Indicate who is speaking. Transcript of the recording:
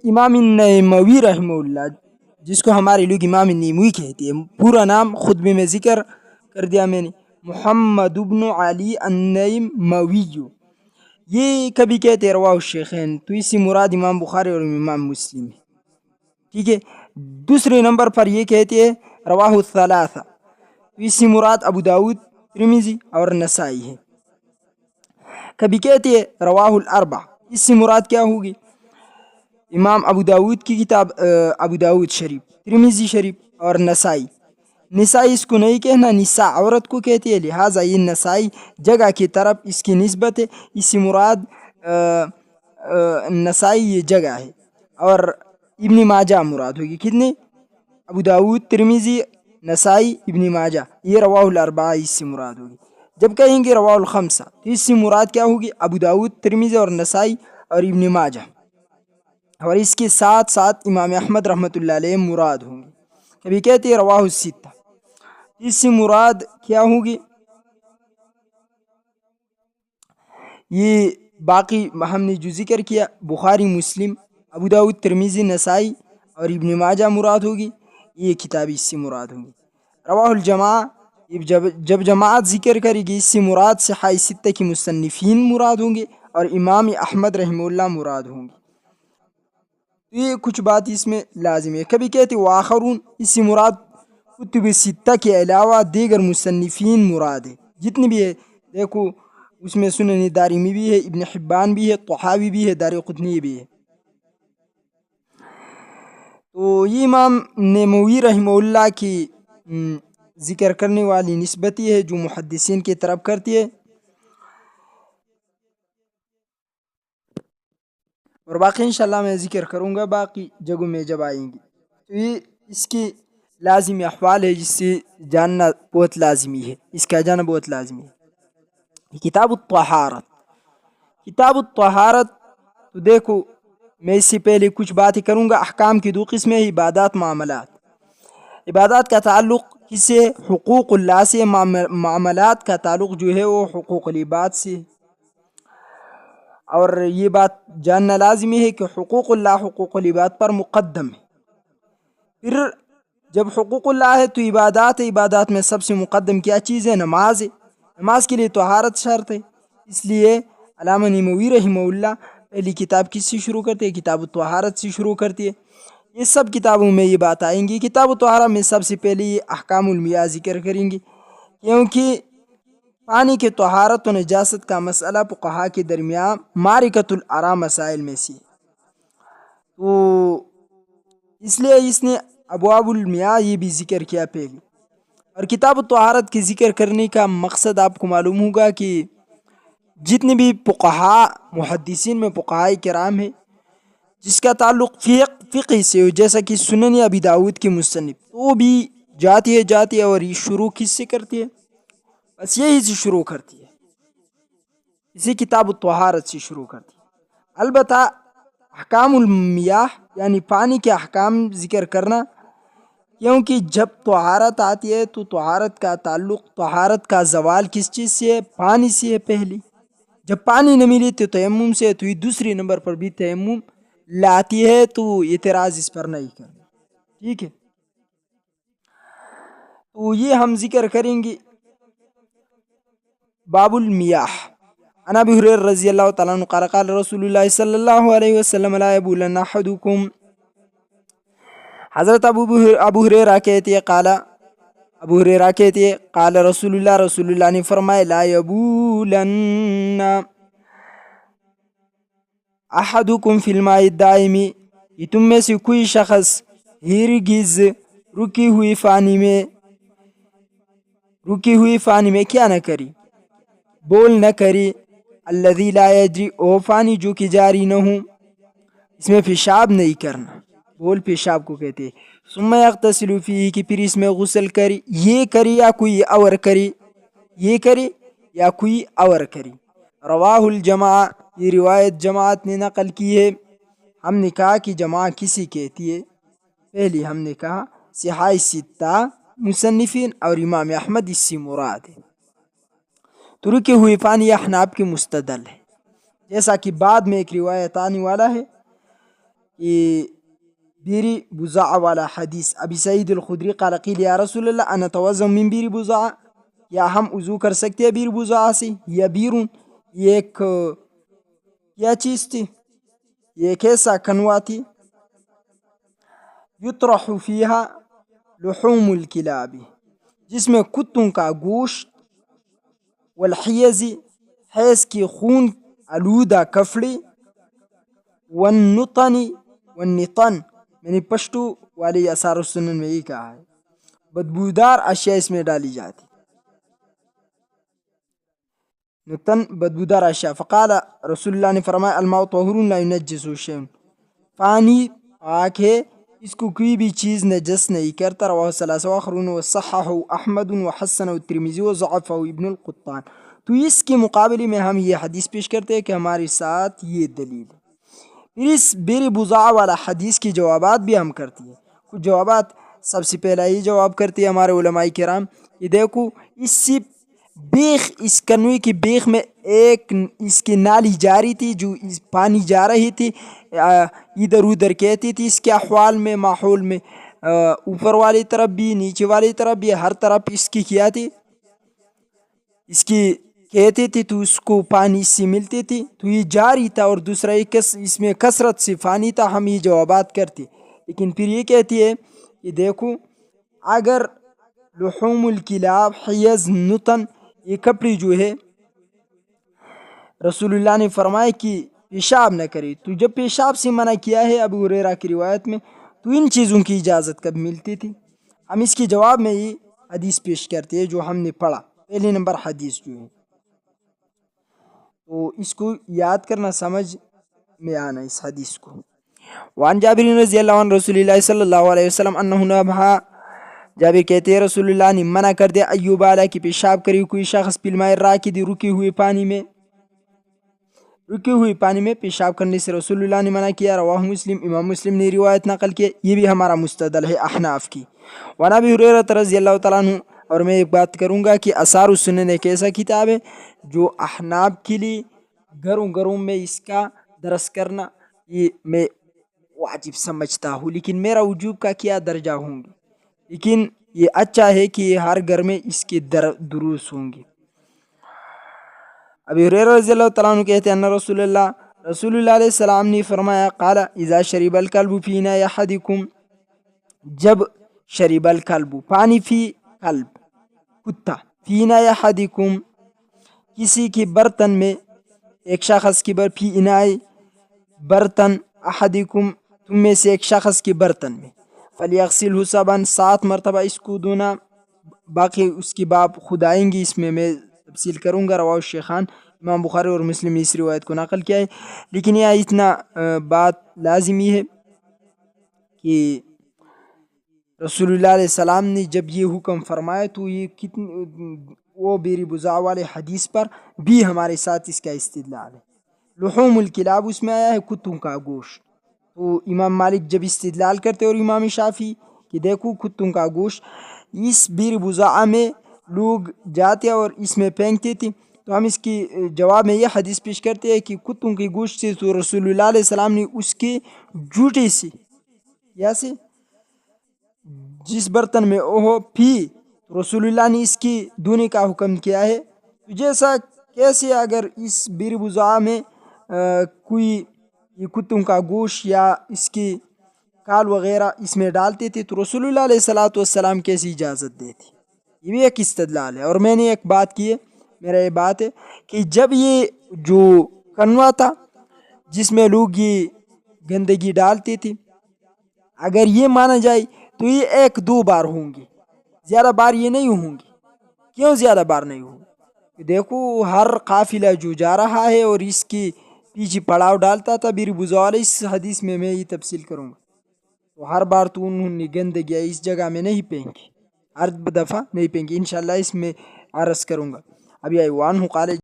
Speaker 1: امام نیموی رحمہ اللہ، جس کو ہمارے لوگ امام نیموی کہتے ہیں، پورا نام خطبے میں ذکر کر دیا میں نے، محمد ابن علی النیموی، یہ کبھی کہتے ہیں رواہ الشیخین، تو اس سے مراد امام بخاری اور امام مسلم ہے، ٹھیک ہے۔ دوسرے نمبر پر یہ کہتے ہیں رواہ الثلاثہ، تو اس سے مراد ابو داود، ترمذی اور نسائی ہے۔ کبھی کہتے ہیں رواہ الاربع، اس سے مراد کیا ہوگی؟ امام ابو داود کی کتاب ابو داود شریف، ترمذی شریف اور نسائی۔ نسائی اس کو نہیں کہنا، نساء عورت کو کہتے ہیں، لہٰذا یہ نسائی جگہ کی طرف اس کی نسبت ہے، اس سے مراد نسائی یہ جگہ ہے، اور ابن ماجہ مراد ہوگی۔ کتنے؟ ابو داود، ترمذی، نسائی، ابن ماجہ، یہ رواہ الاربعہ اس سے مراد ہوگی۔ جب کہیں گے رواہ الخمسہ تو اس سے مراد کیا ہوگی؟ ابو داود، ترمذی اور نسائی اور ابن ماجہ، اور اس کے ساتھ ساتھ امام احمد رحمۃ اللہ علیہ مراد ہوں گے۔ کبھی کہتے ہیں رواہ الستہ، اس سے مراد کیا ہوگی؟ یہ باقی ہم نے جو ذکر کیا، بخاری، مسلم، ابو داود، ترمذی، نسائی اور ابن ماجہ مراد ہوگی، یہ کتاب اس سے مراد ہوں گی۔ رواہ الجماعہ، جب جماعت ذکر کرے گی اس سے مراد صحاح ستہ کی مصنفین مراد ہوں گے اور امام احمد رحمہ اللہ مراد ہوں گے، تو یہ کچھ بات اس میں لازم ہے۔ کبھی کہتے وآخرون، اس سے مراد کتب ستہ کے علاوہ دیگر مصنفین مراد ہے، جتنی بھی ہے، دیکھو اس میں سنن دارمی بھی ہے، ابن حبان بھی ہے، طحاوی بھی ہے، دارقطنی بھی ہے۔ تو یہ امام نیموی رحمہ اللہ کی ذکر کرنے والی نسبتی ہے جو محدثین کی طرف کرتی ہے، اور باقی انشاءاللہ میں ذکر کروں گا باقی جگہوں میں جب آئیں گی۔ تو یہ اس کی لازمی احوال ہے جس سے جاننا بہت لازمی ہے، اس کا جاننا بہت لازمی ہے۔ کتاب الطہارت، کتاب الطہارت، تو دیکھو میں اس سے پہلے کچھ باتیں کروں گا۔ احکام کی دو قسمیں، عبادات، معاملات۔ عبادات کا تعلق کس سے؟ حقوق اللہ سے۔ معاملات کا تعلق جو ہے وہ حقوق العباد سے، اور یہ بات جاننا لازمی ہے کہ حقوق اللہ حقوق العباد پر مقدم ہے۔ پھر جب حقوق اللہ ہے تو عبادات ہے، عبادات میں سب سے مقدم کیا چیز ہے؟ نماز ہے۔ نماز کے لیے طہارت شرط ہے، اس لیے علامہ نیموی رحمہ اللہ پہلی کتاب کس سے شروع کرتے ہیں؟ کتاب الطہارت سے شروع کرتی ہے۔ یہ سب کتابوں میں یہ بات آئیں گی۔ کتاب الطہارت میں سب سے پہلے یہ احکام المیاہ ذکر کریں گی، کیونکہ پانی کے طہارت و نجاست کا مسئلہ فقہا کے درمیان معرکۃ الآراء مسائل میں سے، تو اس لیے اس نے ابواب المیاہ یہ بھی ذکر کیا پہلے۔ اور کتاب الطہارت کے ذکر کرنے کا مقصد آپ کو معلوم ہوگا کہ جتنے بھی فقہا، محدثین میں فقہاء کرام ہیں جس کا تعلق فقہ سے ہو، جیسا کہ سنن ابی داود کے مصنف، تو بھی جاتی ہے اور یہ شروع کس سے کرتی ہے؟ بس یہی سے شروع کرتی ہے، اسی کتاب الطہارت سے شروع کرتی ہے۔ البتہ احکام المیاہ یعنی پانی کے احکام ذکر کرنا، کیونکہ جب طہارت آتی ہے تو طہارت کا تعلق، طہارت کا زوال کس چیز سے ہے؟ پانی سے ہے پہلی۔ جب پانی نہ ملی تو تیمم سے، تو یہ دوسری نمبر پر بھی تیمم لاتی ہے، تو اعتراض اس پر نہیں کرنا، ٹھیک ہے۔ تو یہ ہم ذکر کریں گے باب المیاہ۔ عن ابی ہریرہ رضی اللہ تعالیٰ عنہ قال قال رسول اللہ صلی اللہ علیہ وسلم لا یبولن احدکم، حضرت ابو ہریرہ کہتے ہیں قال رسول اللہ نے فرمایا لا یبولن احدکم فی الماء الدائم، یہ تم میں سے کوئی شخص ہرگز رکی ہوئی پانی میں کیا نہ کری، بول نہ کری، الذی لا یجری، او پانی جو کہ جاری نہ ہوں، اس میں پیشاب نہیں کرنا، بول پیشاب کو کہتے ہیں۔ ثم یغتسل فیہ، کہ پھر اس میں غسل کری، یہ کری یا کوئی اور کری، یہ کری یا کوئی اور کری۔ رواہ الجماعہ، یہ روایت جماعت نے نقل کی ہے۔ ہم نے کہا کہ جماعت کسی کہتی ہے؟ پہلے ہم نے کہا صحاح ستہ مصنفین اور امام احمد اس سے مراد ہے۔ تو رکے ہوئے پانی احناف کے مستدل ہے، جیسا کہ بعد میں ایک روایت آنے والا ہے کہ بیر بضاعہ والا حدیث ابی سعید الخدری قال قیل یا رسول اللہ انا اتوضا من بیر بضاعہ، یا ہم وضو کر سکتے ہیں بیر بضاعہ سے؟ یا بیرون یہ ایک کیا چیز تھی، یہ ایک ایسا کنوا تھی، یطرح فیہا لحوم الکلاب، جس میں کتوں کا گوشت، والحیزی حیض کی خون آلودہ کفڑی، والنطنی والنطن میں نے پشتو والی اثار السنن میں یہ کہا ہے، بدبودار اشیاء اس میں ڈالی جاتی، نتن بدبودار اشیاء۔ فقال رسول اللہ نے فرمایا الماء طہور لا ينجس شیء، پانی پاک ہے، اس کو کوئی بھی چیز نجس نہیں کرتا۔ رواہ ثلاثہ آخرون وصححہ احمد وحسنہ الترمذی وضعفہ ابن القطان۔ تو اس کے مقابلے میں ہم یہ حدیث پیش کرتے ہیں کہ ہمارے ساتھ یہ دلیل ہے۔ پھر اس بیر بضاعہ والا حدیث کی جوابات بھی ہم کرتی ہیں، کچھ جوابات سب سے پہلا یہ جواب کرتے ہیں ہمارے علماء کرام کہ دیکھو اسی بیخ، اس کنویں کی بیخ میں ایک اس کی نالی جاری تھی جو پانی جا رہی تھی، ادھر ادھر کہتی تھی، اس کے احوال میں ماحول میں اوپر والی طرف بھی نیچے والی طرف بھی ہر طرف اس کی کیا تھی، اس کی کہتی تھی تو اس کو پانی اس سے ملتی تھی، تو یہ جاری تھا، اور دوسرا اس میں کثرت سے پانی تھا، ہم یہ جوابات کرتے۔ لیکن پھر یہ کہتی ہے کہ دیکھو اگر لحوم الکلاب حیض نتن یہ کپڑی جو ہے رسول اللہ نے فرمایا کہ پیشاب نہ کرے، تو جب پیشاب سے منع کیا ہے ابو ہریرہ کی روایت میں، تو ان چیزوں کی اجازت کب ملتی تھی؟ ہم اس کے جواب میں یہ حدیث پیش کرتے ہیں جو ہم نے پڑھا، پہلے نمبر حدیث جو ہے، تو اس کو یاد کرنا، سمجھ میں آنا اس حدیث کو۔ وعن جابر رضی اللہ عنہ رسول اللہ صلی اللہ علیہ وسلم انہ نبہا، جابر کہتے ہیں رسول اللہ نے منع کر دیا ایوب علیہ کی پیشاب کری کوئی شخص بالماء الراکد، رکے ہوئے پانی میں پیشاب کرنے سے رسول اللہ نے منع کیا۔ رواہ مسلم، امام مسلم نے روایت نقل کی، یہ بھی ہمارا مستدل ہے احناف کی۔ وعن ابی ہریرہ رضی اللہ تعالیٰ عنہ، اور میں ایک بات کروں گا کہ آثار السنن ایک ایسا کتاب ہے جو احناف کے لیے گھروں میں اس کا درس کرنا یہ میں واجب سمجھتا ہوں، لیکن میرا وجوب کا کیا درجہ ہوں گے، لیکن یہ اچھا ہے کہ یہ ہر گھر میں اس کے دروس ہوں گے۔ ابی ہریرہ رضی اللہ تعالیٰ عنہ کہتے ہیں ان رسول اللہ علیہ السلام نے فرمایا قال اذا شرب الکلب فی اناء احدکم، جب شرب الکلب پانی فی کلب کتا، فی اناء احدکم کسی کے برتن میں، ایک شخص کی فی اناء برتن، احدکم تم میں سے ایک شخص کے برتن میں، فلیغسلہ 7 مرتبہ اس کو دھونا، باقی اس کی باب خود آئیں گی، اس میں تفصیل کروں گا۔ رواہ الشیخان، امام بخاری اور مسلم نے اس روایت کو نقل کیا ہے، لیکن یہاں اتنا بات لازمی ہے کہ رسول اللہ علیہ السلام نے جب یہ حکم فرمایا تو یہ وہ بیر بضاعہ والے حدیث پر بھی ہمارے ساتھ اس کا استدلال ہے۔ لحوم الکلاب اس میں آیا ہے کتوں کا گوشت، تو امام مالک جب استدلال کرتے اور امام شافعی کہ دیکھو کتوں کا گوشت اس بیر بضاعہ میں لوگ جاتے اور اس میں پھینکتے تھے، تو ہم اس کی جواب میں یہ حدیث پیش کرتے ہیں کہ کتوں کے گوشت سے تو رسول اللہ علیہ السلام نے اس کے جوٹے سے یا سے جس برتن میں وہ پھی، رسول اللہ نے اس کی دھونے کا حکم کیا ہے۔ جیسا کیسے اگر اس بیر بضاعہ میں کوئی یہ کتوں کا گوشت یا اس کی کال وغیرہ اس میں ڈالتے تھے تو رسول اللہ علیہ السلام کیسی اجازت دیتی، یہ بھی ایک استدلال ہے۔ اور میں نے ایک بات کی ہے، میرا یہ بات ہے کہ جب یہ جو کنوا تھا جس میں لوگ یہ گندگی ڈالتے تھے، اگر یہ مانا جائے تو یہ 1-2 بار ہوں گے، زیادہ بار یہ نہیں ہوں گے۔ کیوں زیادہ بار نہیں ہوں گے؟ دیکھو ہر قافلہ جو جا رہا ہے اور اس کی پیچھے پڑاؤ ڈالتا تھا بیر بضاعہ، اس حدیث میں یہ تفصیل کروں گا، تو ہر بار تو انہوں نے گندگی اس جگہ میں نہیں پھینکی، ہر دفعہ نہیں پھینکی، انشاءاللہ اس میں عرض کروں گا۔ ابھی ایوان قال